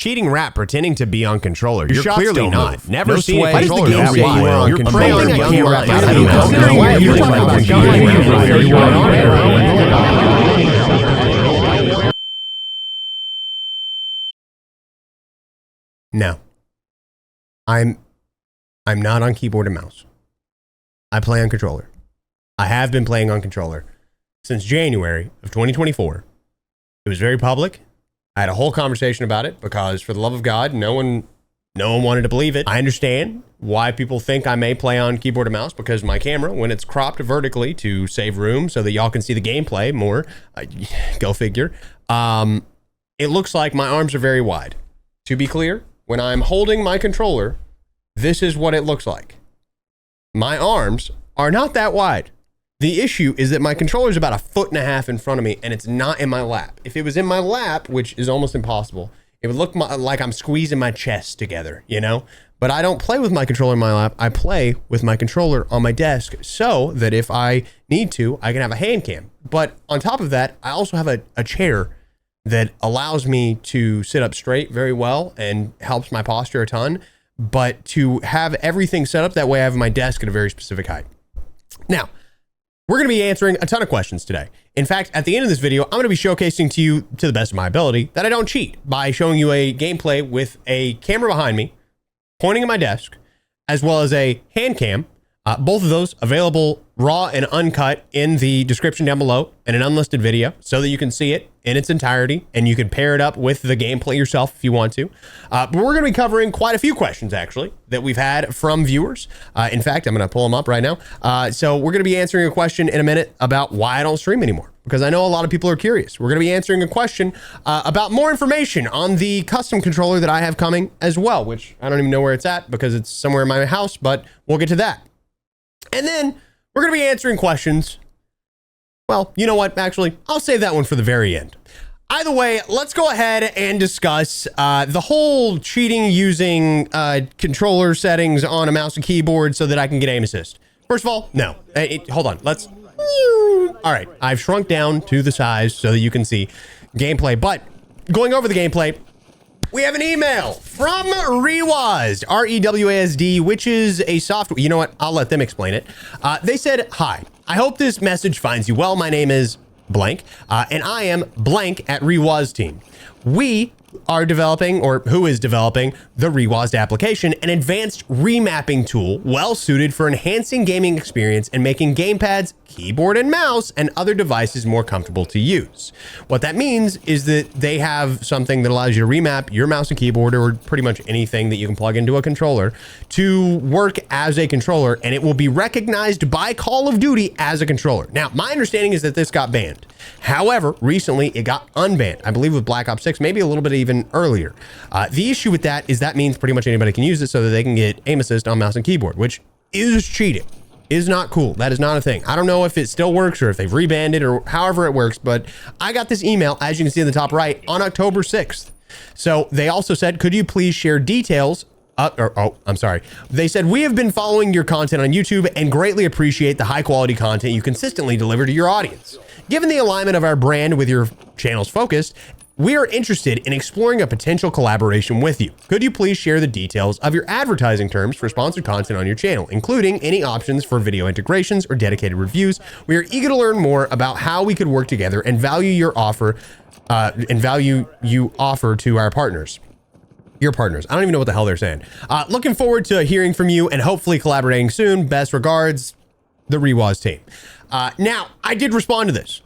cheating rap pretending to be on controller. You're shots clearly don't not. move. Never No seen sway. a Why does the controller game that say you wide. were on You're controller? playing a Young can't rap. rap. I don't know. You're talking about No. I'm not on keyboard and mouse. I play on controller. I have been playing on controller since January of 2024. It was very public. I had a whole conversation about it because, for the love of God, no one wanted to believe it. I understand why people think I may play on keyboard and mouse because my camera, when it's cropped vertically to save room so that y'all can see the gameplay more, go figure, it looks like my arms are very wide. To be clear, when I'm holding my controller, this is what it looks like. My arms are not that wide. The issue is that my controller is about 1.5 feet in front of me and it's not in my lap. If it was in my lap, which is almost impossible, it would look like I'm squeezing my chest together, you know? But I don't play with my controller in my lap. I play with my controller on my desk so that if I need to, I can have a hand cam. But on top of that, I also have a chair that allows me to sit up straight very well and helps my posture a ton. But to have everything set up that way, I have my desk at a very specific height. Now, we're going to be answering a ton of questions today. In fact, at the end of this video, I'm going to be showcasing to you, to the best of my ability, that I don't cheat by showing you a gameplay with a camera behind me, pointing at my desk, as well as a hand cam. Both of those available raw and uncut in the description down below, and an unlisted video so that you can see it in its entirety and you can pair it up with the gameplay yourself if you want to. But we're going to be covering quite a few questions actually that we've had from viewers. In fact, I'm going to pull them up right now. So we're going to be answering a question in a minute about why I don't stream anymore, because I know a lot of people are curious. We're going to be answering a question about more information on the custom controller that I have coming as well, which I don't even know where it's at because it's somewhere in my house, but we'll get to that. And then we're going to be answering questions. Well, you know what? Actually, I'll save that one for the very end. Either way, let's go ahead and discuss the whole cheating using controller settings on a mouse and keyboard so that I can get aim assist. First of all, no. Hold on. Let's... All right. I've shrunk down to the size so that you can see gameplay. But going over the gameplay, we have an email from reWASD, R-E-W-A-S-D, which is a software. You know what? I'll let them explain it. They said, "Hi, I hope this message finds you well. My name is blank, and I am blank at reWASD team. We are developing, or who is developing, the reWASD application, an advanced remapping tool well suited for enhancing gaming experience and making gamepads, keyboard and mouse, and other devices more comfortable to use. What that means is that they have something that allows you to remap your mouse and keyboard, or pretty much anything that you can plug into a controller, to work as a controller, and it will be recognized by Call of Duty as a controller. Now, my understanding is that this got banned. However, recently it got unbanned, I believe with Black Ops 6, maybe a little bit even earlier. The issue with that is that means pretty much anybody can use it so that they can get aim assist on mouse and keyboard, which is cheating. Is not cool. That is not a thing. I don't know if it still works or if they've rebanned it or however it works, but I got this email, as you can see in the top right, on October 6th. So they also said, could you please share details? I'm sorry. They said, we have been following your content on YouTube and greatly appreciate the high quality content you consistently deliver to your audience. Given the alignment of our brand with your channel's focus, we are interested in exploring a potential collaboration with you. Could you please share the details of your advertising terms for sponsored content on your channel, including any options for video integrations or dedicated reviews? We are eager to learn more about how we could work together and value your offer you offer to our partners. Your partners. I don't even know what the hell they're saying. Looking forward to hearing from you and hopefully collaborating soon. Best regards, the reWASD team. Now, I did respond to this.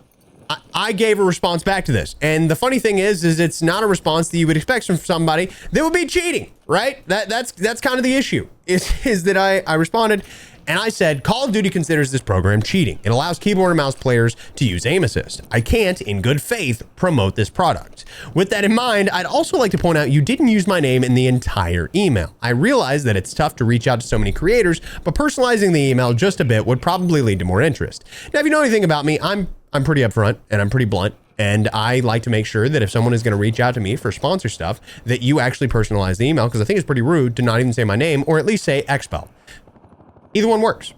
I gave a response back to this. And the funny thing is it's not a response that you would expect from somebody that would be cheating, right? That's kind of the issue, is that I responded and I said, Call of Duty considers this program cheating. It allows keyboard and mouse players to use aim assist. I can't, in good faith, promote this product. With that in mind, I'd also like to point out you didn't use my name in the entire email. I realize that it's tough to reach out to so many creators, but personalizing the email just a bit would probably lead to more interest. Now, if you know anything about me, I'm pretty upfront and I'm pretty blunt. And I like to make sure that if someone is going to reach out to me for sponsor stuff, that you actually personalize the email, because I think it's pretty rude to not even say my name or at least say Expel. Either one works.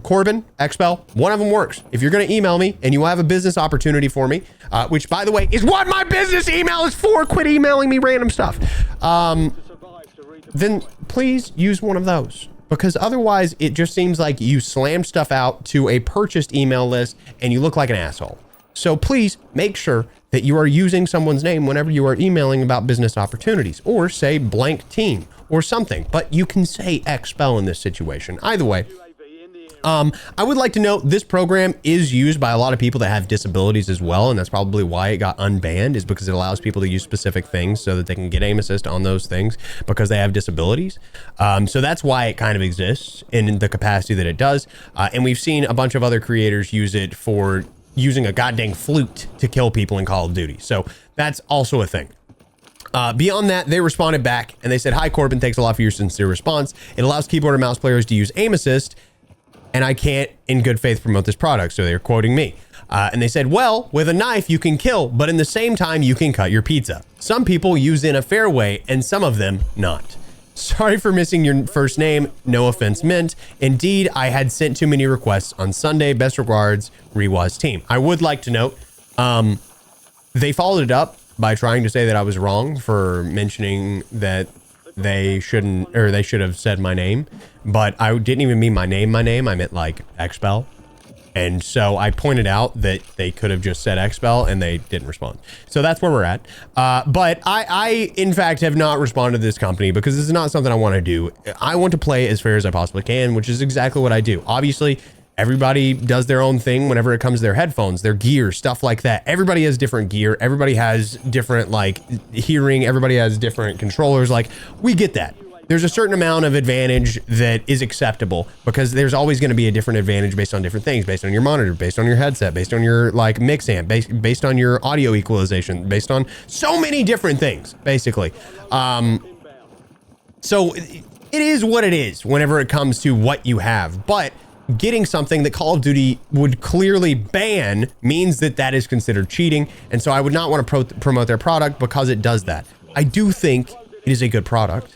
Corbin, Expel, one of them works. If you're going to email me and you have a business opportunity for me, which by the way is what my business email is for, quit emailing me random stuff. then please use one of those. Because otherwise, it just seems like you slam stuff out to a purchased email list and you look like an asshole. So please make sure that you are using someone's name whenever you are emailing about business opportunities, or say blank team or something, but you can say Expel in this situation. Either way, I would like to note this program is used by a lot of people that have disabilities as well, and that's probably why it got unbanned, is because it allows people to use specific things so that they can get aim assist on those things because they have disabilities. So that's why it kind of exists in the capacity that it does. And we've seen a bunch of other creators use it for using a goddamn flute to kill people in Call of Duty. So that's also a thing. Beyond that, they responded back and they said, "Hi Corbin, thanks a lot for your sincere response. It allows keyboard and mouse players to use aim assist, and I can't in good faith promote this product." So they're quoting me. And they said, "Well, with a knife you can kill, but in the same time you can cut your pizza. Some people use it in a fair way and some of them not. Sorry for missing your first name. No offense meant. Indeed, I had sent too many requests on Sunday. Best regards, reWASD team." I would like to note, they followed it up by trying to say that I was wrong for mentioning that they shouldn't, or they should have said my name, but I didn't even mean my name. I meant like Expel. And so I pointed out that they could have just said Expel and they didn't respond. So that's where we're at. But I, in fact, have not responded to this company because this is not something I want to do. I want to play as fair as I possibly can, which is exactly what I do. Obviously, everybody does their own thing whenever it comes to their headphones, their gear, stuff like that. Everybody has different gear. Everybody has different, like, hearing. Everybody has different controllers. Like, we get that. There's a certain amount of advantage that is acceptable because there's always going to be a different advantage based on different things, based on your monitor, based on your headset, based on your like mix amp, based on your audio equalization, based on so many different things, basically. So it is what it is whenever it comes to what you have, but getting something that Call of Duty would clearly ban means that that is considered cheating. And so I would not want to promote their product because it does that. I do think it is a good product,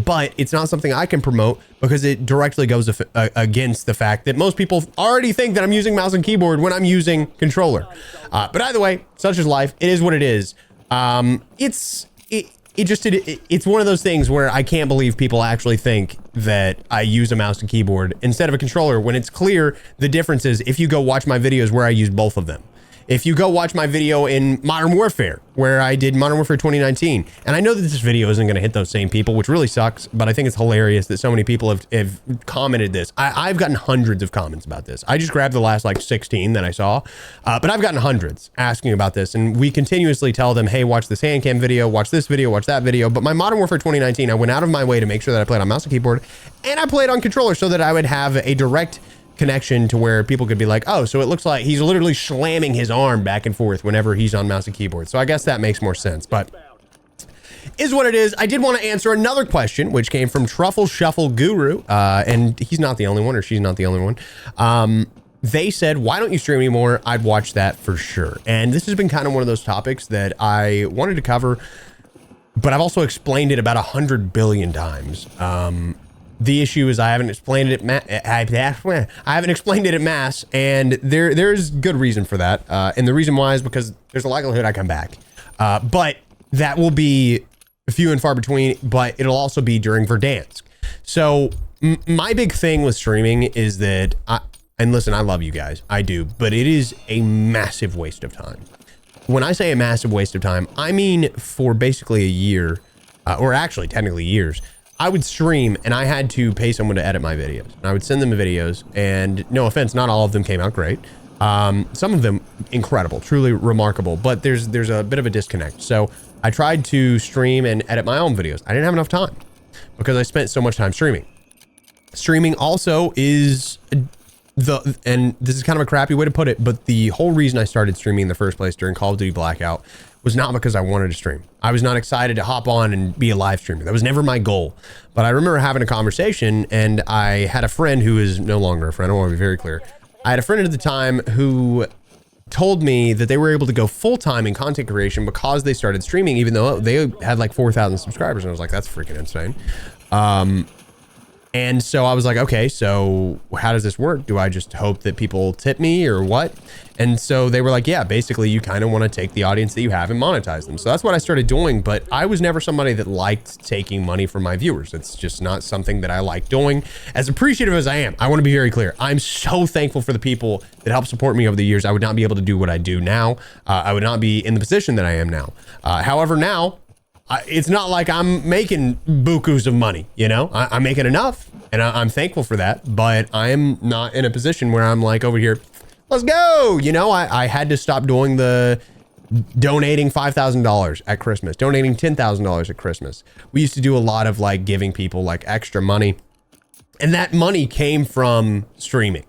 but it's not something I can promote because it directly goes against the fact that most people already think that I'm using mouse and keyboard when I'm using controller. But either way, such is life. It is what it is. It's one of those things where I can't believe people actually think that I use a mouse and keyboard instead of a controller when it's clear the difference is if you go watch my videos where I use both of them. If you go watch my video in Modern Warfare, where I did Modern Warfare 2019, and I know that this video isn't going to hit those same people, which really sucks, but I think it's hilarious that so many people have commented this. I've gotten hundreds of comments about this. I just grabbed the last like 16 that I saw, but I've gotten hundreds asking about this, and we continuously tell them, hey, watch this hand cam video, watch this video, watch that video. But my Modern Warfare 2019, I went out of my way to make sure that I played on mouse and keyboard, and I played on controller so that I would have a direct connection to where people could be like, oh, so it looks like he's literally slamming his arm back and forth whenever he's on mouse and keyboard. So I guess that makes more sense, but is what it is. I did want to answer another question, which came from Truffle Shuffle Guru, and he's not the only one, or she's not the only one. They said, why don't you stream anymore? I'd watch that for sure. And this has been kind of one of those topics that I wanted to cover, but I've also explained it about 100 billion times. The issue is I haven't explained it. I haven't explained it at mass, and there's good reason for that. And the reason why is because there's a likelihood I come back, but that will be few and far between. But it'll also be during Verdansk. So my big thing with streaming is that and listen, I love you guys, I do, but it is a massive waste of time. When I say a massive waste of time, I mean for basically a year, or actually technically years. I would stream and I had to pay someone to edit my videos. And I would send them the videos, and no offense, not all of them came out great. Some of them incredible, truly remarkable, but there's a bit of a disconnect. So I tried to stream and edit my own videos. I didn't have enough time because I spent so much time streaming. Streaming also is and this is kind of a crappy way to put it, but the whole reason I started streaming in the first place during Call of Duty Blackout was not because I wanted to stream. I was not excited to hop on and be a live streamer. That was never my goal. But I remember having a conversation, and I had a friend who is no longer a friend. I want to be very clear. I had a friend at the time who told me that they were able to go full-time in content creation because they started streaming, even though they had like 4,000 subscribers. And I was like, that's freaking insane. And so I was like, okay, so how does this work? Do I just hope that people tip me or what? And so they were like, yeah, basically you kind of want to take the audience that you have and monetize them. So that's what I started doing. But I was never somebody that liked taking money from my viewers. It's just not something that I like doing. As appreciative as I am, I want to be very clear. I'm so thankful for the people that helped support me over the years. I would not be able to do what I do now. I would not be in the position that I am now. However, now, it's not like I'm making bukus of money, you know? I'm making enough, and I'm thankful for that, but I'm not in a position where I'm like over here, let's go! You know, I had to stop doing the donating $5,000 at Christmas, donating $10,000 at Christmas. We used to do a lot of like giving people like extra money, and that money came from streaming.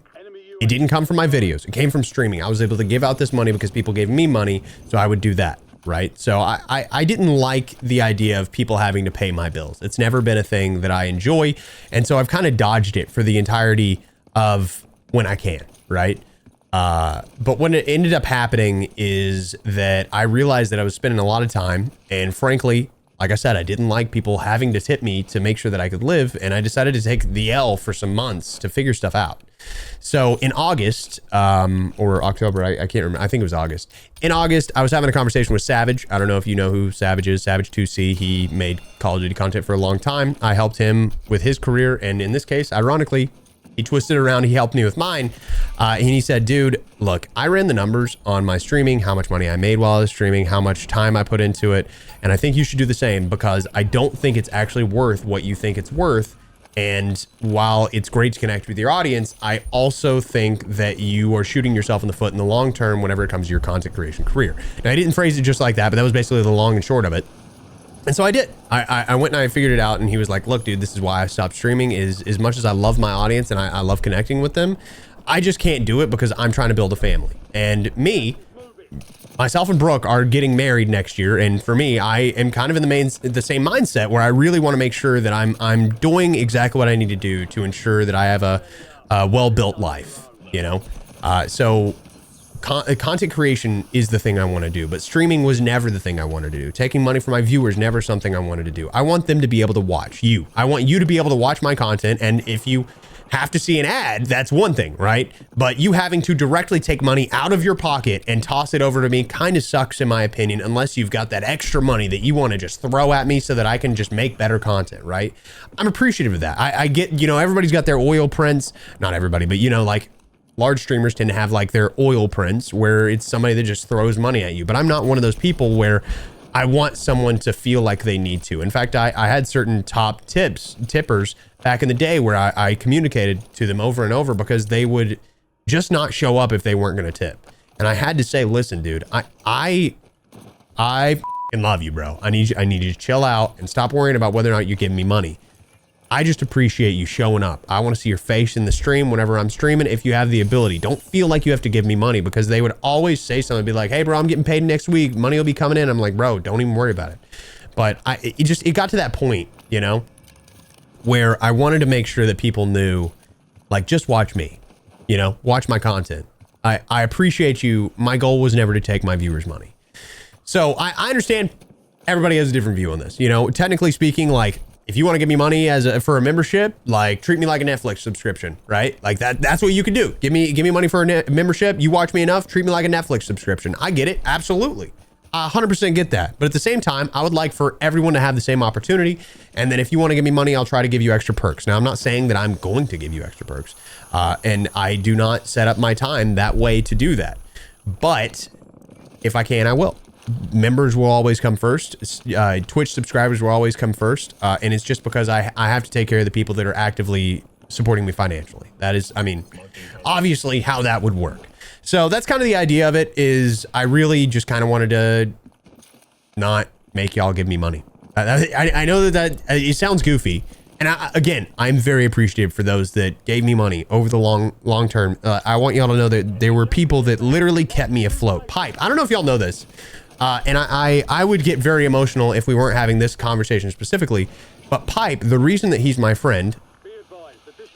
It didn't come from my videos. It came from streaming. I was able to give out this money because people gave me money, so I would do that. Right. So I didn't like the idea of people having to pay my bills. It's never been a thing that I enjoy. And so I've kind of dodged it for the entirety of when I can. Right. But what it ended up happening is that I realized that I was spending a lot of time, and frankly, like I said, I didn't like people having to tip me to make sure that I could live. And I decided to take the L for some months to figure stuff out. So in August, or October, I can't remember. I think it was August. In August, I was having a conversation with Savage. I don't know if you know who Savage is. Savage 2C. He made Call of Duty content for a long time. I helped him with his career. And in this case, ironically, he twisted it around. He helped me with mine. And he said, dude, look, I ran the numbers on my streaming, how much money I made while I was streaming, how much time I put into it. And I think you should do the same, because I don't think it's actually worth what you think it's worth. And while it's great to connect with your audience, I also think that you are shooting yourself in the foot in the long term whenever it comes to your content creation career. Now, I didn't phrase it just like that, but that was basically the long and short of it. And so I did. I went and I figured it out, and he was like, look, dude, this is why I stopped streaming. Is as much as I love my audience and I love connecting with them, I just can't do it because I'm trying to build a family. And myself and Brooke are getting married next year, and for me, I am kind of in the same mindset where I really want to make sure that I'm doing exactly what I need to do to ensure that I have a well-built life, you know? So content creation is the thing I want to do, but streaming was never the thing I wanted to do. Taking money from my viewers, never something I wanted to do. I want them to be able to watch you. I want you to be able to watch my content, and if you have to see an ad, that's one thing, right? But you having to directly take money out of your pocket and toss it over to me kind of sucks, in my opinion, unless you've got that extra money that you want to just throw at me so that I can just make better content, right? I'm appreciative of that. I get, you know, everybody's got their oil prints. Not everybody, but you know, like large streamers tend to have like their oil prints where it's somebody that just throws money at you. But I'm not one of those people where I want someone to feel like they need to. In fact, I had certain top tippers back in the day where I communicated to them over and over because they would just not show up if they weren't going to tip. And I had to say, listen, dude, I f***ing love you, bro. I need you to chill out and stop worrying about whether or not you're giving me money. I just appreciate you showing up. I want to see your face in the stream whenever I'm streaming. If you have the ability, don't feel like you have to give me money, because they would always say something, be like, hey bro, I'm getting paid next week. Money will be coming in. I'm like, bro, don't even worry about it. But it got to that point, you know, where I wanted to make sure that people knew, like, just watch me, you know, watch my content. I appreciate you. My goal was never to take my viewers' money. So I understand everybody has a different view on this. You know, technically speaking, like, if you want to give me money for a membership, like treat me like a Netflix subscription, right? Like that's what you can do. Give me money for a membership. You watch me enough, treat me like a Netflix subscription. I get it. Absolutely. I 100% get that. But at the same time, I would like for everyone to have the same opportunity. And then if you want to give me money, I'll try to give you extra perks. Now, I'm not saying that I'm going to give you extra perks. And I do not set up my time that way to do that. But if I can, I will. Members will always come first. Twitch subscribers will always come first. And it's just because I have to take care of the people that are actively supporting me financially. That is, I mean, obviously how that would work. So that's kind of the idea of it. Is I really just kind of wanted to not make y'all give me money. I know that it sounds goofy. And again, I'm very appreciative for those that gave me money over the long term. I want y'all to know that there were people that literally kept me afloat. Pipe, I don't know if y'all know this. And I would get very emotional if we weren't having this conversation specifically. But Pipe, the reason that he's my friend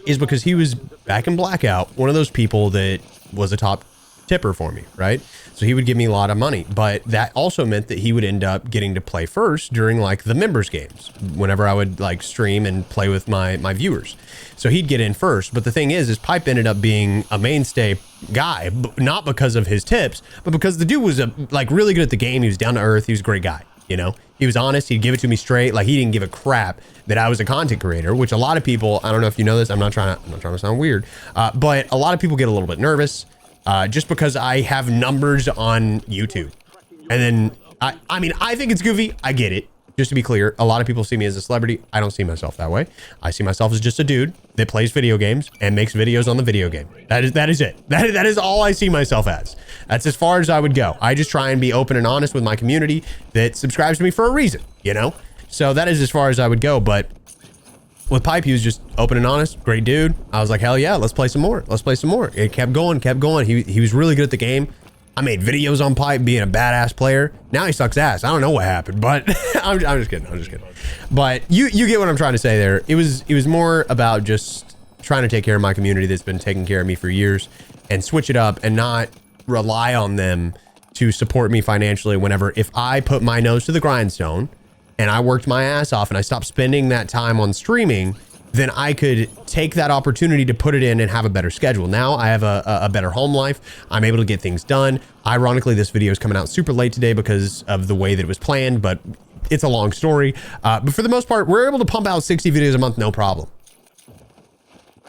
is because he was back in Blackout, one of those people that was a top tipper for me, right? So he would give me a lot of money, but that also meant that he would end up getting to play first during like the members games whenever I would like stream and play with my viewers. So he'd get in first. But the thing is Pipe ended up being a mainstay guy, not because of his tips, but because the dude was like really good at the game. He was down to earth. He was a great guy. You know, he was honest. He'd give it to me straight. Like he didn't give a crap that I was a content creator, which a lot of people, I don't know if you know this. I'm not trying to sound weird, but a lot of people get a little bit nervous just because I have numbers on YouTube. And then I mean, I think it's goofy. I get it. Just to be clear, a lot of people see me as a celebrity. I don't see myself that way. I see myself as just a dude that plays video games and makes videos on the video game. That is it. That is all I see myself as. That's as far as I would go. I just try and be open and honest with my community that subscribes to me for a reason, you know? So that is as far as I would go. But with Pipe, he was just open and honest, great dude. I was like, hell yeah, let's play some more. Let's play some more. It kept going. He was really good at the game. I made videos on Pipe being a badass player. Now he sucks ass. I don't know what happened, but I'm just kidding. But you get what I'm trying to say there. It was more about just trying to take care of my community that's been taking care of me for years and switch it up and not rely on them to support me financially whenever, if I put my nose to the grindstone and I worked my ass off and I stopped spending that time on streaming, then I could take that opportunity to put it in and have a better schedule. Now I have a better home life. I'm able to get things done. Ironically, this video is coming out super late today because of the way that it was planned, but it's a long story. But for the most part, we're able to pump out 60 videos a month, no problem.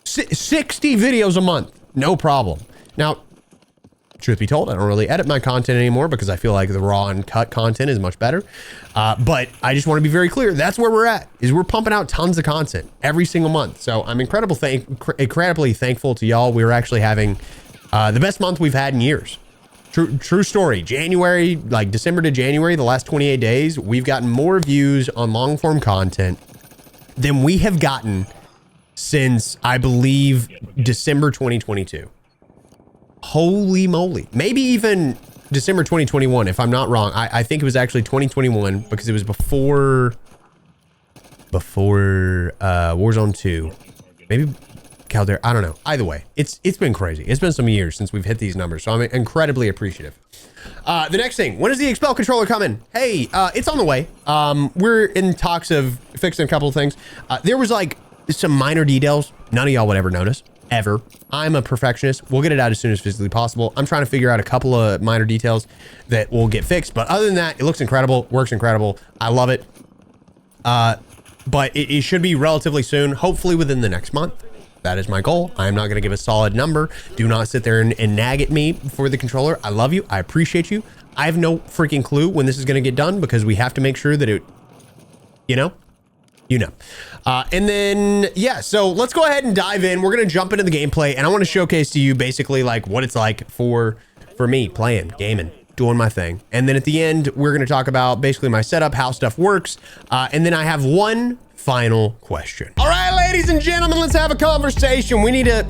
60 videos a month, no problem. Now, truth be told, I don't really edit my content anymore because I feel like the raw and cut content is much better. But I just want to be very clear. That's where we're at, is we're pumping out tons of content every single month. So I'm incredibly thankful to y'all. We're actually having the best month we've had in years. True story. January, like December to January, the last 28 days, we've gotten more views on long form content than we have gotten since, I believe, December 2022. Holy moly. Maybe even December 2021, if I'm not wrong. I think it was actually 2021 because it was before Warzone 2. Maybe Caldera. I don't know. Either way, it's been crazy. It's been some years since we've hit these numbers, so I'm incredibly appreciative. The next thing, when is the Expel controller coming? Hey, it's on the way. We're in talks of fixing a couple of things. There was like some minor details none of y'all would ever notice. Ever. I'm a perfectionist. We'll get it out as soon as physically possible. I'm trying to figure out a couple of minor details that will get fixed. But other than that, it looks incredible, works incredible. I love it. But it should be relatively soon, hopefully within the next month. That is my goal. I am not going to give a solid number. Do not sit there and nag at me for the controller. I love you. I appreciate you. I have no freaking clue when this is going to get done because we have to make sure that it, you know. And then, yeah, so let's go ahead and dive in. We're going to jump into the gameplay and I want to showcase to you basically like what it's like for me playing, gaming, doing my thing. And then at the end, we're going to talk about basically my setup, how stuff works. And then I have one final question. All right, ladies and gentlemen, let's have a conversation. We need to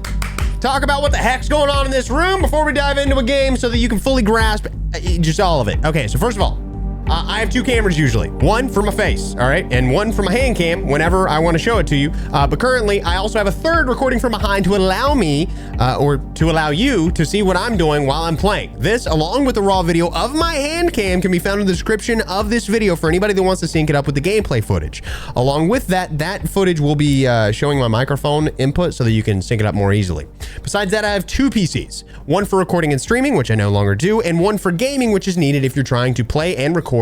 talk about what the heck's going on in this room before we dive into a game so that you can fully grasp just all of it. Okay, so first of all, I have two cameras usually, one for my face, all right, and one for my hand cam whenever I want to show it to you. But currently, I also have a third recording from behind to allow me, or to allow you to see what I'm doing while I'm playing. This, along with the raw video of my hand cam, can be found in the description of this video for anybody that wants to sync it up with the gameplay footage. Along with that footage will be showing my microphone input so that you can sync it up more easily. Besides that, I have two PCs, one for recording and streaming, which I no longer do, and one for gaming, which is needed if you're trying to play and record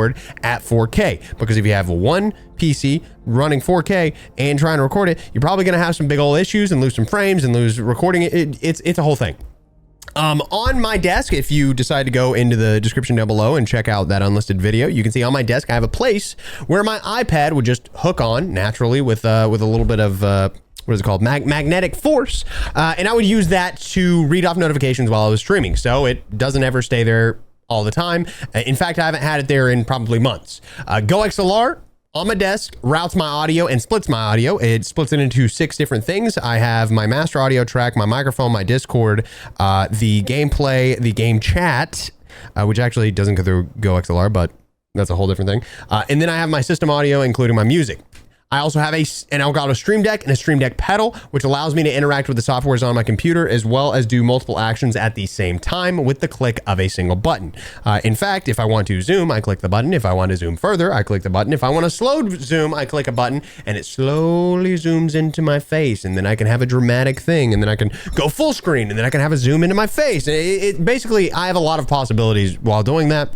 at 4K, because if you have one PC running 4K and trying to record it, you're probably going to have some big old issues and lose some frames and lose recording. It's a whole thing. On my desk, if you decide to go into the description down below and check out that unlisted video, you can see on my desk I have a place where my iPad would just hook on naturally with a little bit of what is it called? Magnetic force. And I would use that to read off notifications while I was streaming, so it doesn't ever stay there all the time. In fact, I haven't had it there in probably months. GoXLR on my desk routes my audio and splits my audio. It splits it into 6 different things. I have my master audio track, my microphone, my Discord, the gameplay, the game chat, which actually doesn't go through GoXLR, but that's a whole different thing. And then I have my system audio, including my music. I also have an Elgato Stream Deck and a Stream Deck pedal, which allows me to interact with the softwares on my computer as well as do multiple actions at the same time with the click of a single button. In fact, if I want to zoom, I click the button. If I want to zoom further, I click the button. If I want to slow zoom, I click a button and it slowly zooms into my face, and then I can have a dramatic thing, and then I can go full screen, and then I can have a zoom into my face. Basically, I have a lot of possibilities while doing that.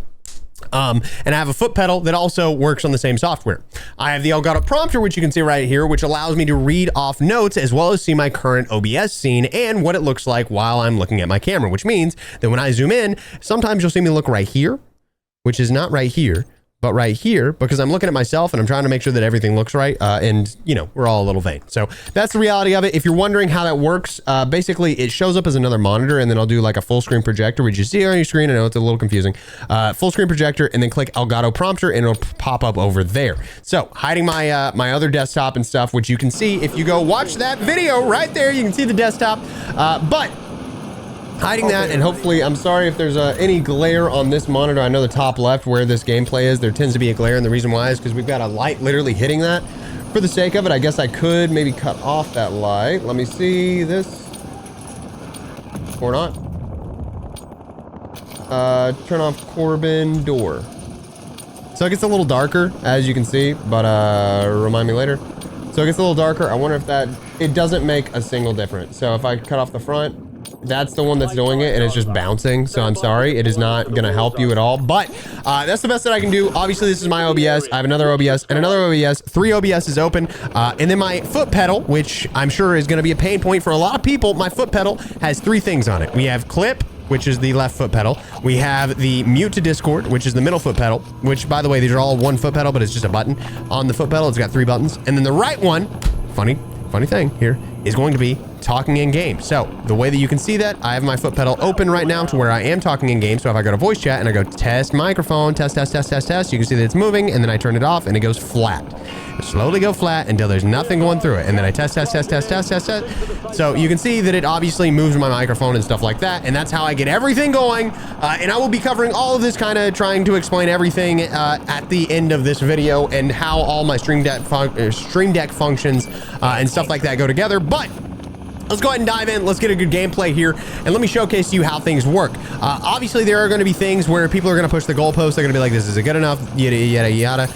And I have a foot pedal that also works on the same software. I have the Elgato prompter, which you can see right here, which allows me to read off notes as well as see my current OBS scene and what it looks like while I'm looking at my camera, which means that when I zoom in, sometimes you'll see me look right here, which is not right here, but right here, because I'm looking at myself and I'm trying to make sure that everything looks right. And you know, we're all a little vain. So that's the reality of it. If you're wondering how that works, basically it shows up as another monitor, and then I'll do like a full screen projector, which you see on your screen. I know it's a little confusing. Full screen projector, and then click Elgato prompter and it'll pop up over there. So hiding my my other desktop and stuff, which you can see if you go watch that video right there, you can see the desktop. But hiding that, and hopefully, I'm sorry if there's any glare on this monitor. I know the top left where this gameplay is, there tends to be a glare, and the reason why is because we've got a light literally hitting that. For the sake of it, I guess I could maybe cut off that light. Let me see this. Or not. Turn off Corbin door. So it gets a little darker, as you can see, but remind me later. So it gets a little darker. I wonder if that, it doesn't make a single difference. So if I cut off the front, that's the one that's doing it, and it's just bouncing. So I'm sorry, it is not gonna help you at all, but that's the best that I can do. Obviously, this is my OBS. I have another OBS and another OBS. 3 OBS is open, and then my foot pedal, which I'm sure is gonna be a pain point for a lot of people. My foot pedal has 3 things on it. We have clip, which is the left foot pedal. We have the mute to Discord, which is the middle foot pedal, which, by the way, these are all 1 foot pedal, but it's just a button on the foot pedal. It's got 3 buttons, and then the right one, funny thing here, is going to be talking in game. So the way that you can see that, I have my foot pedal open right now to where I am talking in game. So if I go to voice chat and I go test microphone, test, you can see that it's moving, and then I turn it off and it goes flat. Slowly go flat until there's nothing going through it. And then I test. So you can see that it obviously moves my microphone and stuff like that. And that's how I get everything going. And I will be covering all of this, kind of trying to explain everything at the end of this video, and how all my Stream Deck functions and stuff like that go together. But let's go ahead and dive in. Let's get a good gameplay here, and let me showcase to you how things work. Obviously, there are going to be things where people are going to push the goalposts. They're going to be like, this isn't good enough, yada, yada, yada.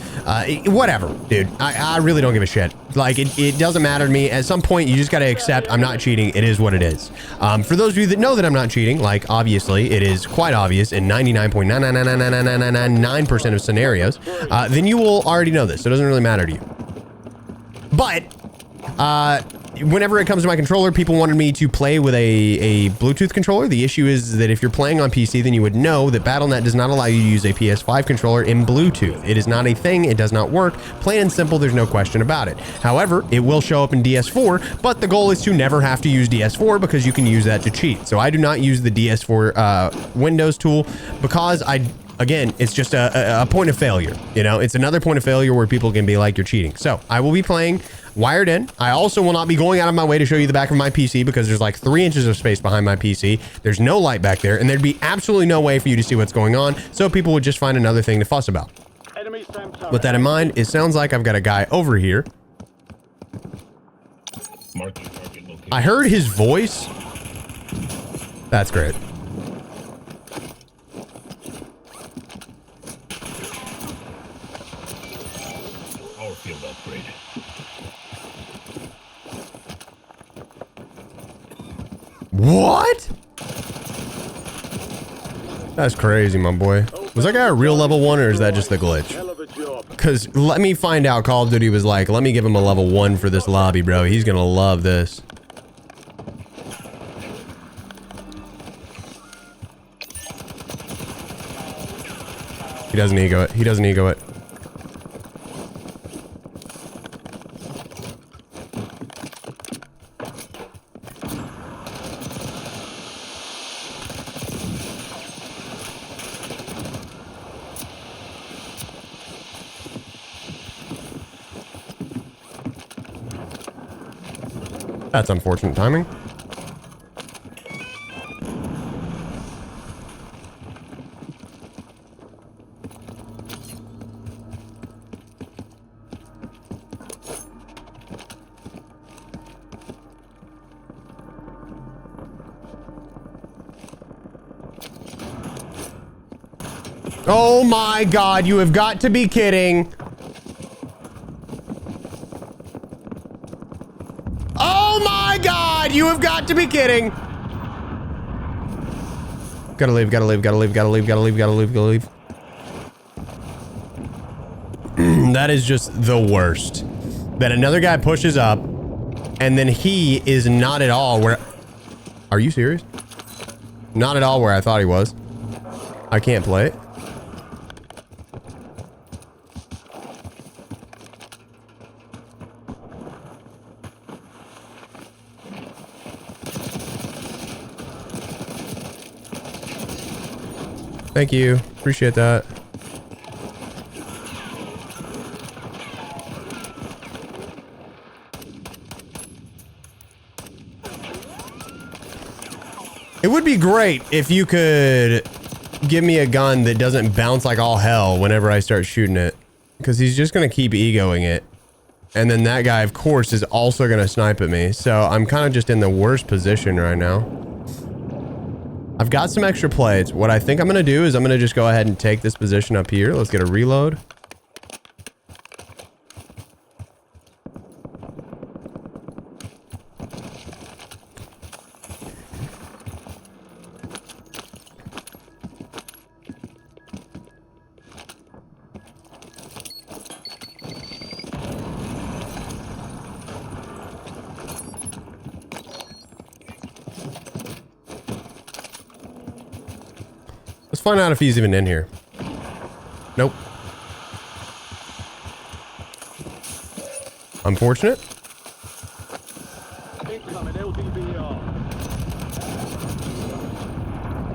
Whatever, dude. I really don't give a shit. Like, it doesn't matter to me. At some point, you just got to accept I'm not cheating. It is what it is. For those of you that know that I'm not cheating, like, obviously, it is quite obvious in 99.9999999% of scenarios, then you will already know this. So it doesn't really matter to you. But, whenever it comes to my controller, people wanted me to play with a Bluetooth controller. The issue is that if you're playing on PC, then you would know that Battle.net does not allow you to use a PS5 controller in Bluetooth. It is not a thing. It does not work. Plain and simple, there's no question about it. However, it will show up in DS4, but the goal is to never have to use DS4 because you can use that to cheat. So I do not use the DS4 Windows tool because again, it's just a point of failure. You know, it's another point of failure where people can be like, you're cheating. So I will be playing wired in. I also will not be going out of my way to show you the back of my PC because there's like 3 inches of space behind my PC. There's no light back there, and there'd be absolutely no way for you to see what's going on. So people would just find another thing to fuss about. With that in mind, it sounds like I've got a guy over here. I heard his voice. That's great. Our field upgrade. What? That's crazy, my boy. Was that guy a real level 1, or is that just the glitch? Because let me find out. Call of Duty was like, let me give him a level 1 for this lobby, bro. He's gonna love this. He doesn't ego it. He doesn't ego it. That's unfortunate timing. Oh my God, you have got to be kidding. Oh my God, you have got to be kidding. Gotta leave, gotta leave, gotta leave, gotta leave, gotta leave, gotta leave, gotta leave. That is just the worst. That another guy pushes up and then he is not at all where... Are you serious? Not at all where I thought he was. I can't play it. Thank you. Appreciate that. It would be great if you could give me a gun that doesn't bounce like all hell whenever I start shooting it. Because he's just going to keep egoing it. And then that guy, of course, is also going to snipe at me. So I'm kind of just in the worst position right now. I've got some extra plates. What I think I'm going to do is I'm going to just go ahead and take this position up here. Let's get a reload. Let's find out if he's even in here. Nope. Unfortunate.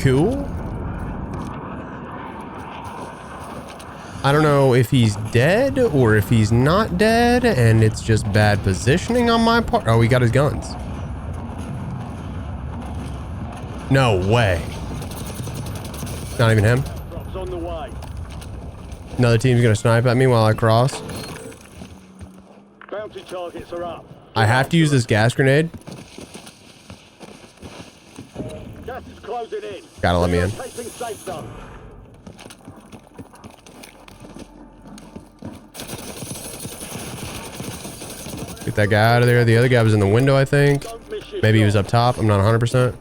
Cool. I don't know if he's dead or if he's not dead and it's just bad positioning on my part. Oh, he got his guns. No way. Not even him. Another team's gonna snipe at me while I cross. Bounty targets are up. I have to use this gas grenade. Gas is closing in. Gotta let me in. Taking safe zone. Get that guy out of there. The other guy was in the window, I think. Maybe he was up top. I'm not 100%.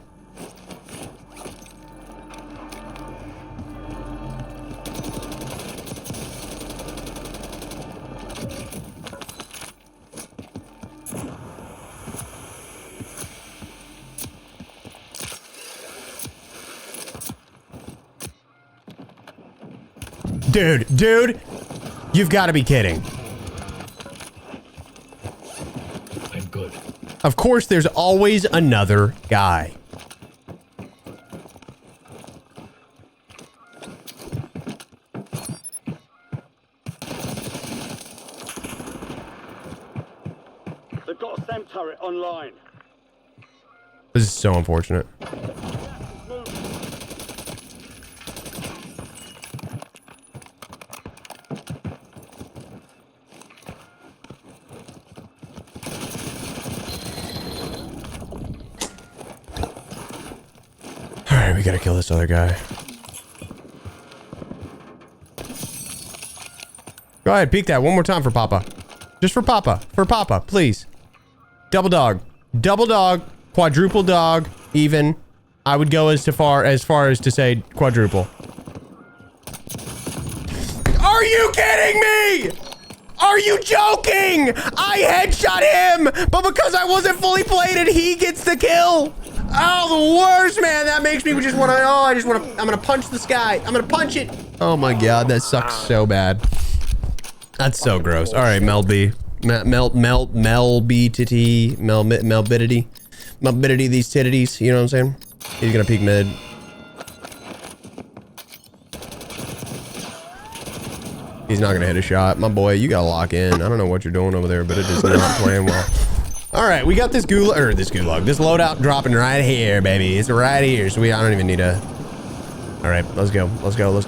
Dude, you've got to be kidding. I'm good. Of course, there's always another guy. They've got a SAM turret online. This is so unfortunate. Alright, we gotta kill this other guy. Go ahead, peek that one more time for Papa. Just for Papa. For Papa, please. Double dog. Double dog. Quadruple dog. Even. I would go as far as to say quadruple. Are you kidding me? Are you joking? I headshot him, but because I wasn't fully plated, he gets the kill. Oh, the worst, man. That makes me just want to, I'm going to punch the sky. I'm going to punch it. Oh my God, that sucks so bad. That's so gross. All right, Mel B. Mel B titty. Melbidity. Melbidity, these titties. You know what I'm saying? He's going to peek mid. He's not going to hit a shot. My boy, you got to lock in. I don't know what you're doing over there, but it is not playing well. All right, we got this gulag, this loadout dropping right here, baby. It's right here, so I don't even need to. All right, let's go. Let's go.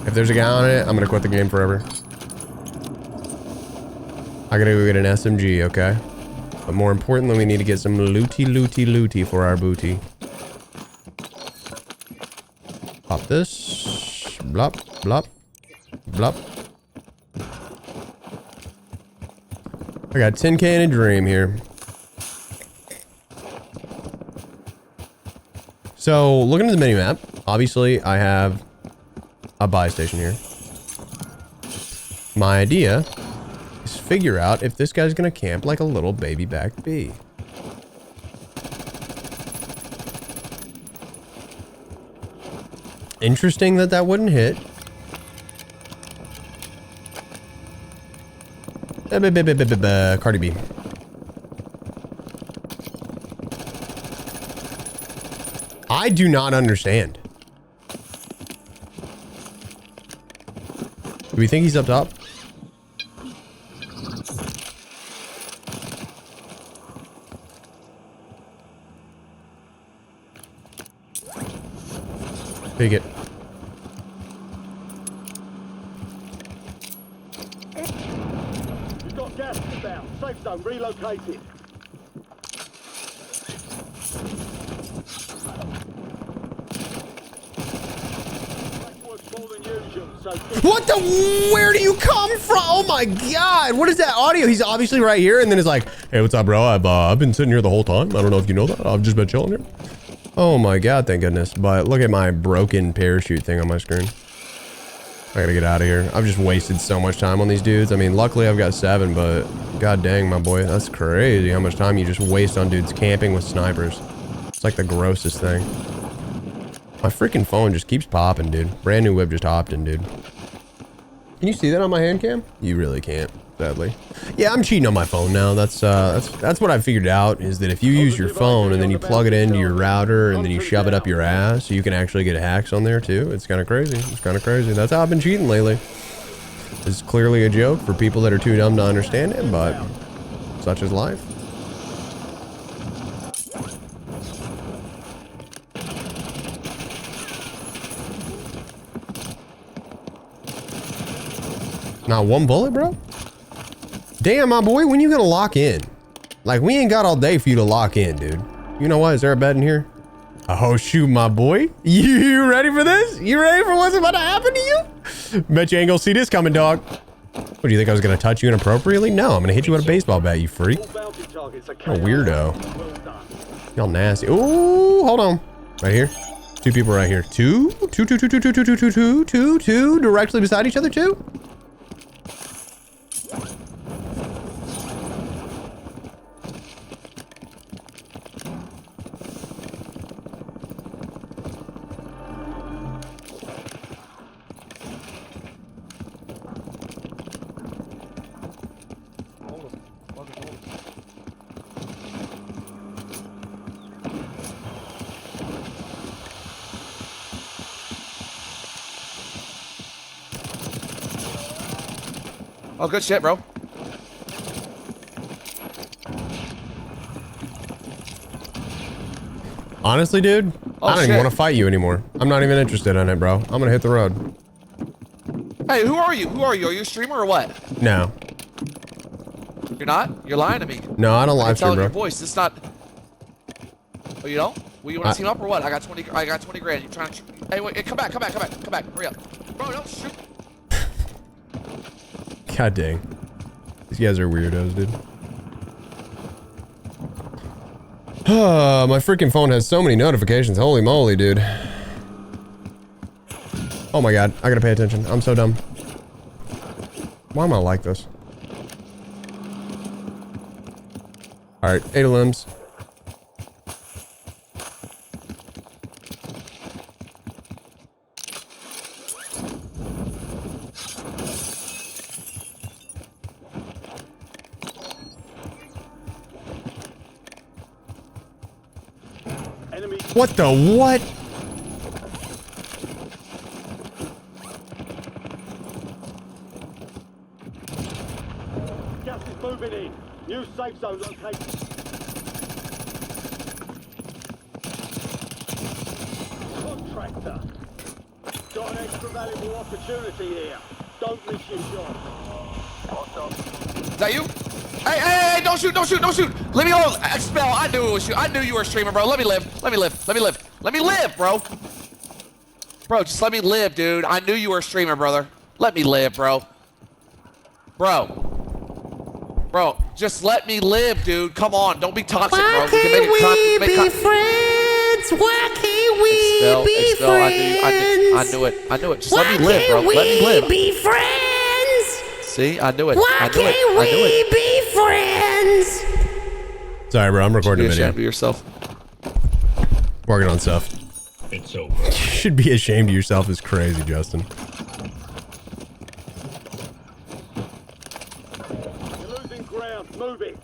If there's a guy on it, I'm gonna quit the game forever. I gotta go get an SMG, okay? But more importantly, we need to get some looty for our booty. Pop this. Blop, blop, blop. I got 10K in a dream here. So, looking at the mini map, obviously I have a buy station here. My idea is figure out if this guy's gonna camp like a little baby back bee. Interesting that that wouldn't hit. Cardi B. I do not understand. Do we think he's up top? Take it. You've got gas inbound. Safe zone relocated. More than usual, so What the? Where do you come from? Oh my god! What is that audio? He's obviously right here, and then it's like, "Hey, what's up, bro? I've been sitting here the whole time. I don't know if you know that. I've just been chilling here." Oh my god! Thank goodness. But look at my broken parachute thing on my screen. I gotta get out of here. I've just wasted so much time on these dudes. I mean, luckily I've got 7, but god dang, my boy, that's crazy how much time you just waste on dudes camping with snipers. It's like the grossest thing. My freaking phone just keeps popping, dude. Brand new whip just hopped in, dude. Can you see that on my hand cam? You really can't, sadly. Yeah, I'm cheating on my phone now. That's what I figured out, is that if you use your phone and then you plug it into your router and then you shove it up your ass, you can actually get hacks on there too. It's kind of crazy. It's kind of crazy. That's how I've been cheating lately. It's clearly a joke for people that are too dumb to understand it, but such is life. Not one bullet, bro? Damn, my boy, when you gonna lock in? Like, we ain't got all day for you to lock in, dude. You know what? Is there a bed in here? Oh, shoot, my boy. You ready for this? You ready for what's about to happen to you? Bet you ain't gonna see this coming, dog. What, do you think I was gonna touch you inappropriately? No, I'm gonna hit you with a baseball bat, you freak. What a weirdo. Y'all nasty. Ooh, hold on. Right here. 2 people right here. Two, directly beside each other, 2. Oh, good shit, bro. Honestly, dude, I don't even want to fight you anymore. I'm not even interested in it, bro. I'm gonna hit the road. Hey, who are you? Who are you? Are you a streamer or what? No. You're not? You're lying to me. No, I don't live stream, bro. Your voice. It's not. Oh, you don't? Well, you want to team up or what? I got 20 grand. You trying to? Hey, wait! Come back! Hurry up, bro! Don't shoot. God dang. These guys are weirdos, dude. My freaking phone has so many notifications. Holy moly, dude. Oh my god. I gotta pay attention. I'm so dumb. Why am I like this? Alright, 8 limbs. What the what? gas is moving in. New safe zone located. Contractor. Got an extra valuable opportunity here. Don't miss your shot. Is that you? Hey, don't shoot. Let me hold. Expel. I knew it was you. I knew you were a streamer, bro. Let me live, bro. Bro, just let me live, dude. I knew you were a streamer, brother. Let me live, bro. Bro, just let me live, dude. Come on, don't be toxic, bro. Why can't we be friends? Why can't we be friends? I knew it. Just let me live, bro. Let me live. Be friends? See, I knew it. Why can't we be friends? Sorry, bro. I'm recording a video. Be yourself. Working on stuff. It's over. You should be ashamed of yourself. Is crazy, Justin. You're losing ground. Move it.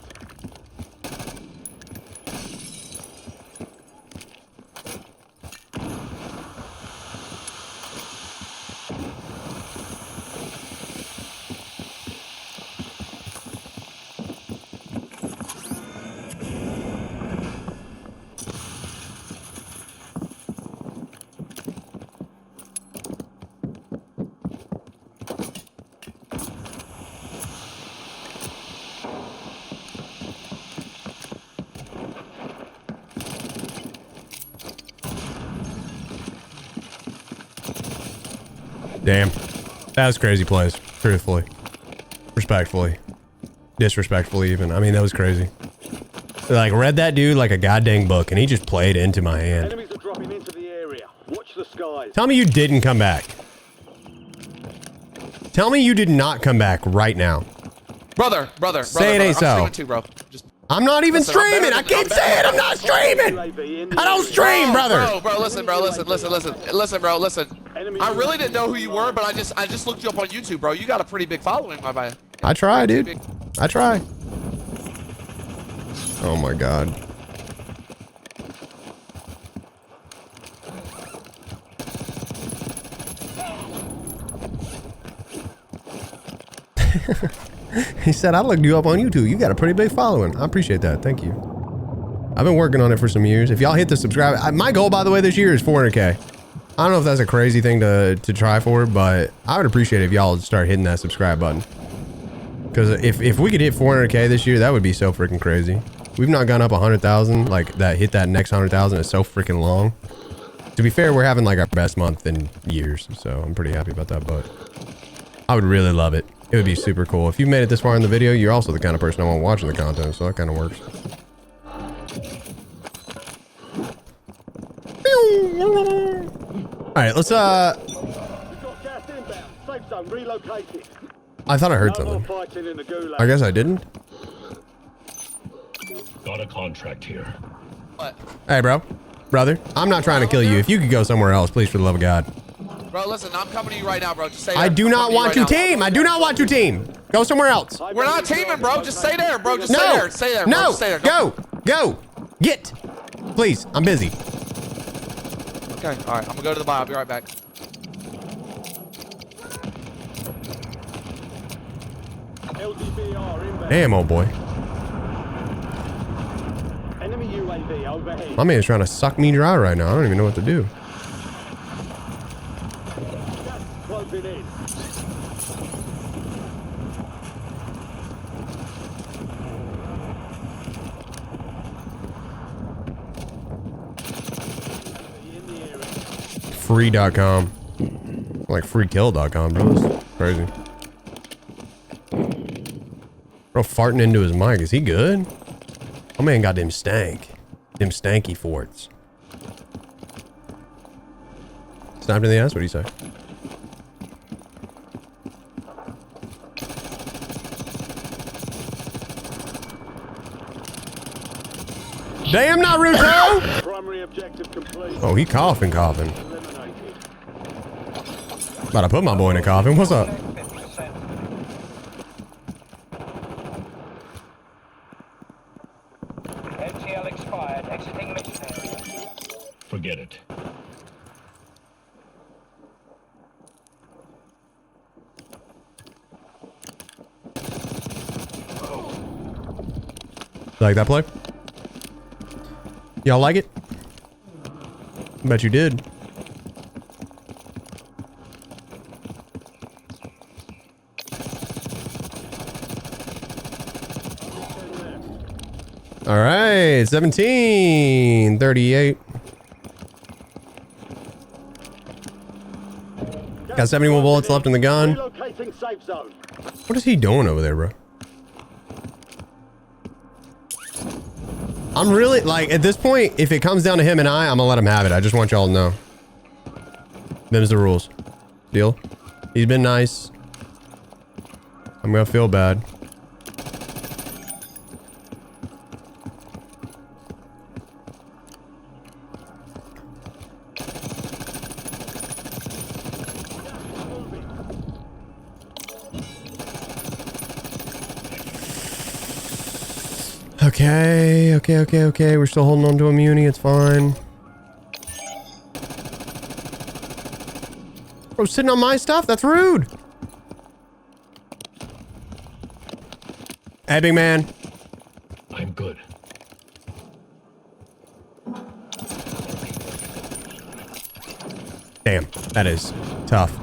Damn. That was crazy plays. Truthfully. Respectfully. Disrespectfully even. I mean, that was crazy. Like, read that dude like a goddamn book, and he just played into my hand. Enemies are dropping into the area. Watch the skies. Tell me you didn't come back. Tell me you did not come back right now. Brother. Say it ain't so. I'm streaming too, bro. I'm not even streaming. I can't say it. I'm not streaming. I don't stream, brother. Bro, listen, bro. Listen, bro. I really didn't know who you were, but I just looked you up on YouTube, bro. You got a pretty big following, my man. I try, dude. I try. Oh my god. He said, I looked you up on YouTube. You got a pretty big following. I appreciate that. Thank you. I've been working on it for some years. If y'all hit the subscribe, my goal, by the way, this year is 400K. I don't know if that's a crazy thing to try for, but I would appreciate it if y'all start hitting that subscribe button. Because if we could hit 400K this year, that would be so freaking crazy. We've not gone up 100,000. Like, hit that next 100,000 is so freaking long. To be fair, we're having like our best month in years, so I'm pretty happy about that, but I would really love it. It would be super cool. If you've made it this far in the video, you're also the kind of person I want watching the content, so that kind of works. Alright, let's We've got gas inbound. Safe zone relocated. I thought I heard No more something. fighting in the gulag. I guess I didn't. Got a contract here. What? Hey, bro. Brother, I'm not trying to kill you. If you could go somewhere else, please, for the love of God. Bro, listen, I'm coming to you right now, bro. Just say I do not want to team. I do not want to team. Go somewhere else. We're not teaming, bro. Just stay there, bro. Just No. stay there. Bro. No. Just stay there. Go. Get. Please. I'm busy. Okay, all right. I'm gonna go to the buy. I'll be right back. LDBR inbound. Damn, old boy. Enemy UAV overhead. My man's trying to suck me dry right now. I don't even know what to do. Gas closing in. In the area. Free.com. Like freekill.com, bro. It's crazy. Bro, farting into his mic. Is he good? My man got them stank. Them stanky forts. Snapped in the ass? What do you say? Damn, Naruto! Primary objective complete. Oh, he coughing. Eliminated. About to put my boy in a coffin. What's up? MTL expired. Exiting mission area. Forget it. Like that play? Y'all like it? Bet you did. All right, 1738. Got 71 bullets left in the gun. Relocating safe zone. What is he doing over there, bro? I'm really, like, at this point, if it comes down to him and I'm gonna let him have it. I just want y'all to know. Them's the rules. Deal? He's been nice. I'm gonna feel bad. Okay. We're still holding on to immunity. It's fine. Bro, sitting on my stuff? That's rude. Hey, big man. I'm good. Damn, that is tough.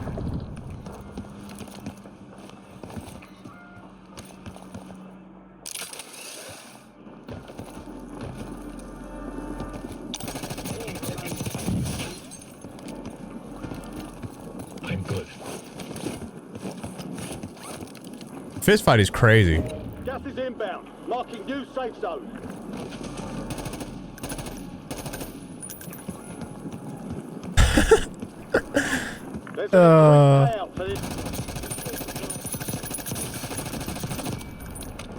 I'm good. Fist fight is crazy. Gas is inbound. Marking new safe zone. There's an payout for this.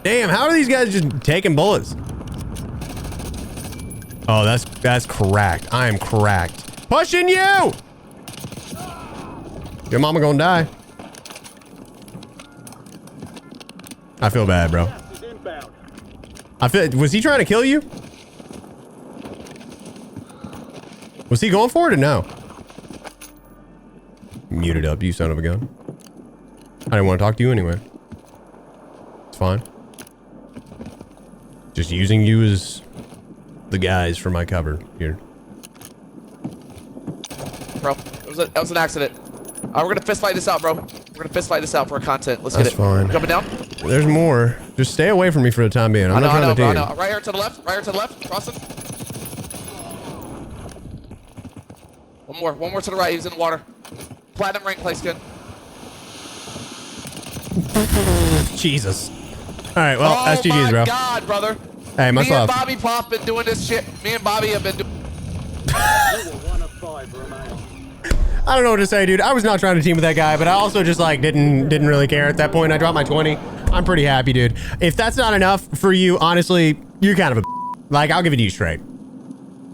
Damn, how are these guys just taking bullets? Oh, that's cracked. I am cracked. Pushing you! Your mama gonna die. I feel bad, bro. Gas is inbound. Was he trying to kill you? Was he going for it or no? Muted up, you son of a gun. I didn't want to talk to you anyway. It's fine. Just using you as the guys for my cover here. Bro, that was an accident. We're gonna fist fight this out, bro. We're gonna fist fight this out for content. Let's That's get it. fine. Jumping down. There's more. Just stay away from me for the time being. I'm not trying to bro, I team. know. Right here to the left. Right here to the left. Crossing. One more to the right. He's in the water. Platinum rank play skin. Jesus. All right, well, Oh SGG's, my bro. God, brother. Hey, much Me and love. Bobby Pop been doing this shit. Me and Bobby have been doing. You were 1 of 5 remaining. I don't know what to say, dude. I was not trying to team with that guy, but I also just like didn't really care at that point. I dropped my 20. I'm pretty happy, dude. If that's not enough for you, honestly, you're kind of a like, I'll give it to you straight.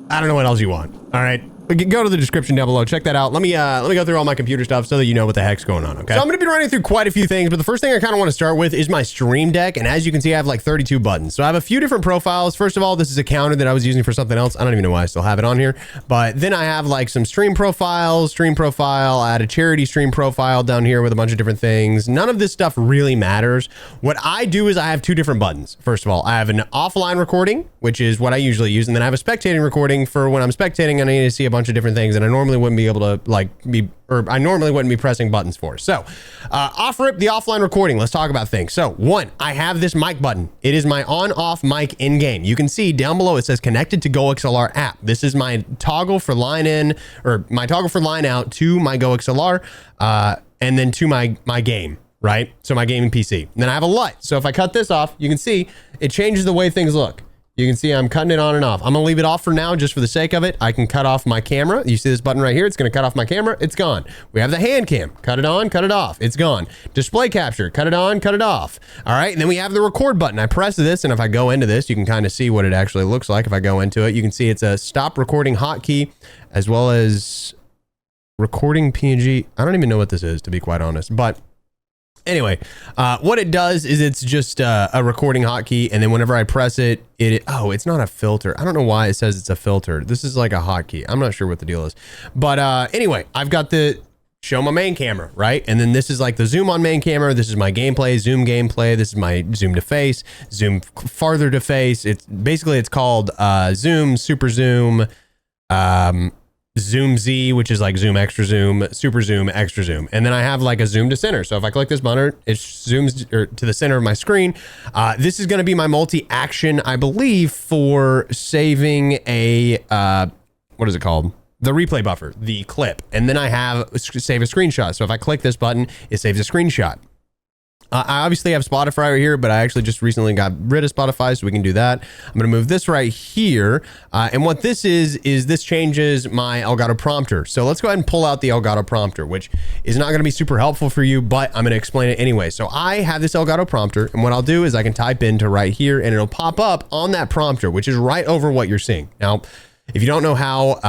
I don't know what else you want. All right. Go to the description down below. Check that out. Let me go through all my computer stuff so that you know what the heck's going on, okay? So I'm going to be running through quite a few things, but the first thing I kind of want to start with is my stream deck. And as you can see, I have like 32 buttons. So I have a few different profiles. First of all, this is a counter that I was using for something else. I don't even know why I still have it on here. But then I have like some stream profiles, I had a charity stream profile down here with a bunch of different things. None of this stuff really matters. What I do is I have two different buttons. First of all, I have an offline recording, which is what I usually use. And then I have a spectating recording for when I'm spectating and I need to see a bunch of different things and I normally wouldn't be able to I normally wouldn't be pressing buttons for. So off rip, the offline recording, let's talk about things. So one, I have this mic button. It is my on off mic in game. You can see down below, it says connected to GoXLR app. This is my toggle for line in or my toggle for line out to my GoXLR and then to my game, right? So my gaming PC. And then I have a LUT. So if I cut this off, you can see it changes the way things look. You can see I'm cutting it on and off. I'm gonna leave it off for now just for the sake of it. I can cut off my camera. You see this button right here? It's gonna cut off my camera. It's gone. We have the hand cam. Cut it on, cut it off. It's gone. Display capture. Cut it on, cut it off. All right, and then we have the record button. I press this, and if I go into this, you can kind of see what it actually looks like. If I go into it, you can see it's a stop recording hotkey as well as recording PNG. I don't even know what this is, to be quite honest, but anyway, what it does is it's just a recording hotkey, and then whenever I press it, oh, it's not a filter. I don't know why it says it's a filter. This is like a hotkey. I'm not sure what the deal is. But anyway, I've got the show my main camera, right? And then this is like the zoom on main camera. This is my gameplay, zoom gameplay. This is my zoom to face, zoom farther to face. It's basically, it's called zoom, super zoom, zoom Z, which is like zoom, extra zoom, super zoom, extra zoom. And then I have like a zoom to center. So if I click this button, it zooms to the center of my screen. This is going to be my multi-action, I believe, for saving a, what is it called? the replay buffer, the clip, and then I have save a screenshot. So if I click this button, it saves a screenshot. I obviously have Spotify right here, but I actually just recently got rid of Spotify, so we can do that. I'm going to move this right here. And what this is this changes my Elgato prompter. So let's go ahead and pull out the Elgato prompter, which is not going to be super helpful for you, but I'm going to explain it anyway. So I have this Elgato prompter, and what I'll do is I can type into right here, and it'll pop up on that prompter, which is right over what you're seeing. Now, if you don't know how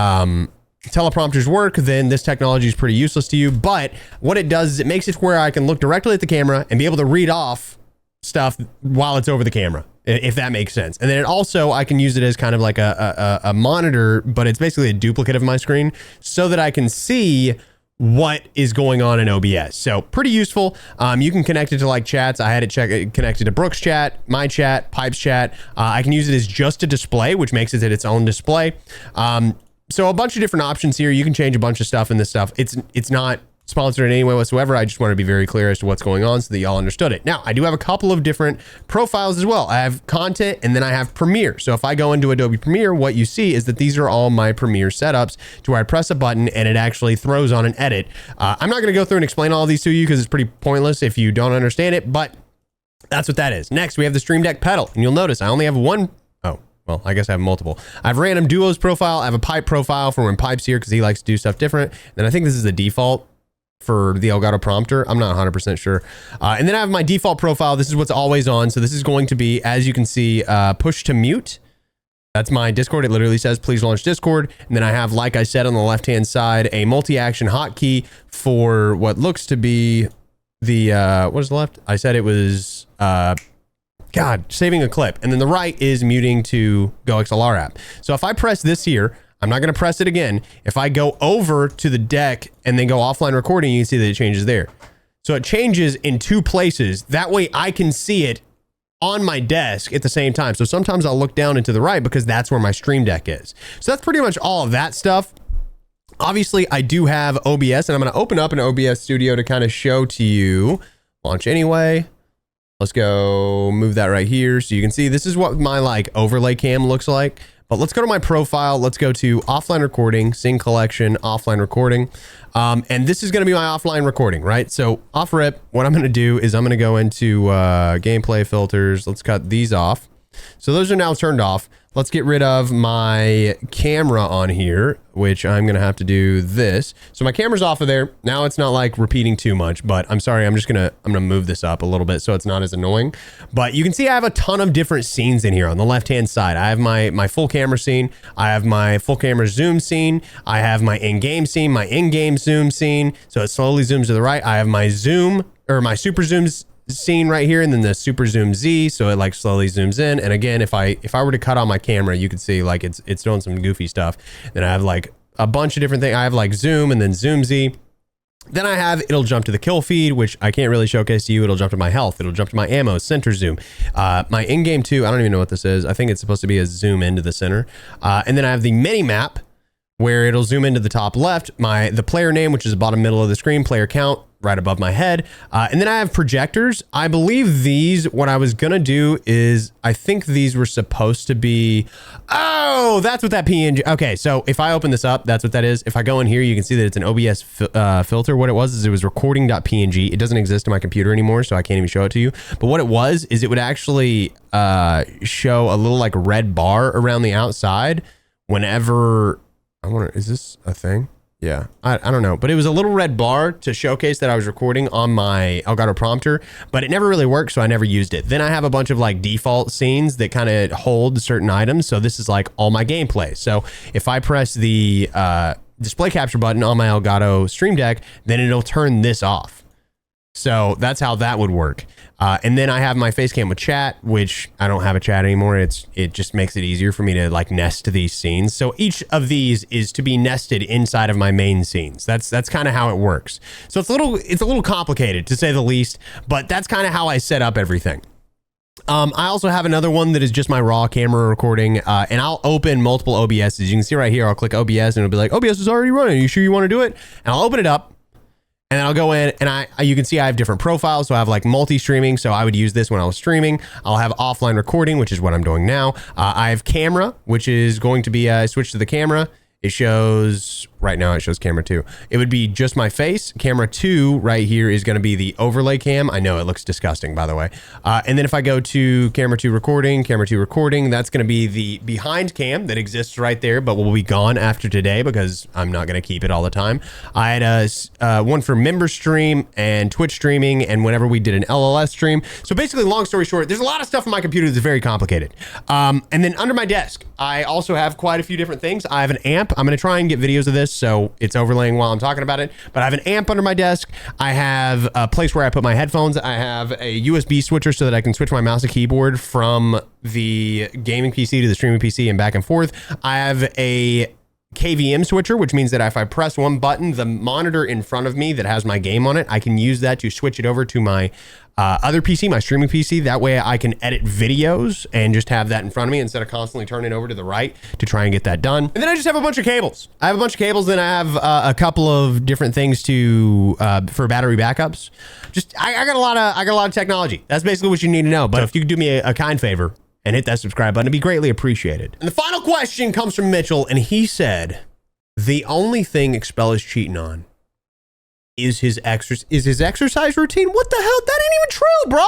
teleprompters work, then this technology is pretty useless to you. But what it does is it makes it where I can look directly at the camera and be able to read off stuff while it's over the camera, if that makes sense. And then it also, I can use it as kind of like a monitor, but it's basically a duplicate of my screen so that I can see what is going on in OBS. So pretty useful. You can connect it to like chats. I had it connected to Brooks chat, my chat, Pipes chat. I can use it as just a display, which makes it its own display. So a bunch of different options here. You can change a bunch of stuff in this stuff. It's not sponsored in any way whatsoever. I just want to be very clear as to what's going on so that y'all understood it. Now, I do have a couple of different profiles as well. I have content and then I have Premiere. So if I go into Adobe Premiere, what you see is that these are all my Premiere setups to where I press a button and it actually throws on an edit. I'm not going to go through and explain all of these to you because it's pretty pointless if you don't understand it, but that's what that is. Next, we have the Stream Deck pedal, and you'll notice I only have one. Well, I guess I have multiple. I have random duos profile. I have a pipe profile for when Pipe's here because he likes to do stuff different. And I think this is the default for the Elgato prompter. I'm not 100% sure. And then I have my default profile. This is what's always on. So this is going to be, as you can see, push to mute. That's my Discord. It literally says, please launch Discord. And then I have, like I said, on the left-hand side, a multi-action hotkey for what looks to be the, what is left? I said it was, saving a clip. And then the right is muting to Go XLR app. So if I press this here, I'm not going to press it again. If I go over to the deck and then go offline recording, you can see that it changes there. So it changes in two places. That way I can see it on my desk at the same time. So sometimes I'll look down and to the right because that's where my Stream Deck is. So that's pretty much all of that stuff. Obviously, I do have OBS, and I'm going to open up an OBS studio to kind of show to you. Launch anyway. Let's go move that right here. So you can see this is what my like overlay cam looks like. But let's go to my profile. Let's go to offline recording, Sing collection, offline recording. And this is going to be my offline recording, right? So off rip, what I'm going to do is I'm going to go into gameplay filters. Let's cut these off. So those are now turned off. Let's get rid of my camera on here, which I'm going to have to do this. So my camera's off of there. Now it's not like repeating too much, but I'm sorry. I'm going to move this up a little bit so it's not as annoying. But you can see I have a ton of different scenes in here on the left-hand side. I have my full camera scene. I have my full camera zoom scene. I have my in-game scene, my in-game zoom scene. So it slowly zooms to the right. I have my zoom or my super zooms scene right here, and then the super zoom Z, so it like slowly zooms in. And again, if I were to cut on my camera, you could see like it's doing some goofy stuff. Then I have like a bunch of different things. I have like zoom and then zoom Z. Then I have, it'll jump to the kill feed, which I can't really showcase to you. It'll jump to my health. It'll jump to my ammo, center zoom. My in-game 2, I don't even know what this is. I think it's supposed to be a zoom into the center. And then I have the mini map where it'll zoom into the top left, the player name, which is the bottom middle of the screen, player count, right above my head. And then I have projectors. I believe these, what I was gonna do is, I think these were supposed to be, oh, that's what that PNG, okay, so if I open this up, that's what that is. If I go in here, you can see that it's an OBS filter. What it was is it was recording.png. It doesn't exist on my computer anymore, so I can't even show it to you. But what it was is it would actually show a little like red bar around the outside whenever, I wonder, is this a thing? Yeah, I don't know, but it was a little red bar to showcase that I was recording on my Elgato prompter, but it never really worked, so I never used it. Then I have a bunch of like default scenes that kind of hold certain items, so this is like all my gameplay. So if I press the display capture button on my Elgato Stream Deck, then it'll turn this off. So that's how that would work. And then I have my face cam with chat, which I don't have a chat anymore. It just makes it easier for me to like nest these scenes. So each of these is to be nested inside of my main scenes. That's kind of how it works. So it's a little complicated to say the least, but that's kind of how I set up everything. I also have another one that is just my raw camera recording, and I'll open multiple OBSs. You can see right here, I'll click OBS and it'll be like, OBS is already running. Are you sure you want to do it? And I'll open it up. And then I'll go in and you can see I have different profiles. So I have like multi-streaming. So I would use this when I was streaming. I'll have offline recording, which is what I'm doing now. I have camera, which is going to be, I switch to the camera. It shows, right now it shows camera 2. It would be just my face. Camera 2 right here is going to be the overlay cam. I know it looks disgusting, by the way. And then if I go to camera 2 recording, that's going to be the behind cam that exists right there, but will be gone after today because I'm not going to keep it all the time. I had one for member stream and Twitch streaming, and whenever we did an LLS stream. So basically, long story short, there's a lot of stuff on my computer that's very complicated. And then under my desk, I also have quite a few different things. I have an amp. I'm going to try and get videos of this, so it's overlaying while I'm talking about it. But I have an amp under my desk. I have a place where I put my headphones. I have a USB switcher so that I can switch my mouse and keyboard from the gaming PC to the streaming PC and back and forth. I have a KVM switcher, which means that if I press one button, the monitor in front of me that has my game on it, I can use that to switch it over to my other PC, my streaming PC. That way I can edit videos and just have that in front of me instead of constantly turning over to the right to try and get that done. And then I just have a bunch of cables. I have a bunch of cables, then I have a couple of different things to for battery backups. I got a lot of technology. That's basically what you need to know. But if you could do me a kind favor and hit that subscribe button, it'd be greatly appreciated. And the final question comes from Mitchell, and he said, the only thing Expel is cheating on is his exercise routine. What the hell? That ain't even true, bro.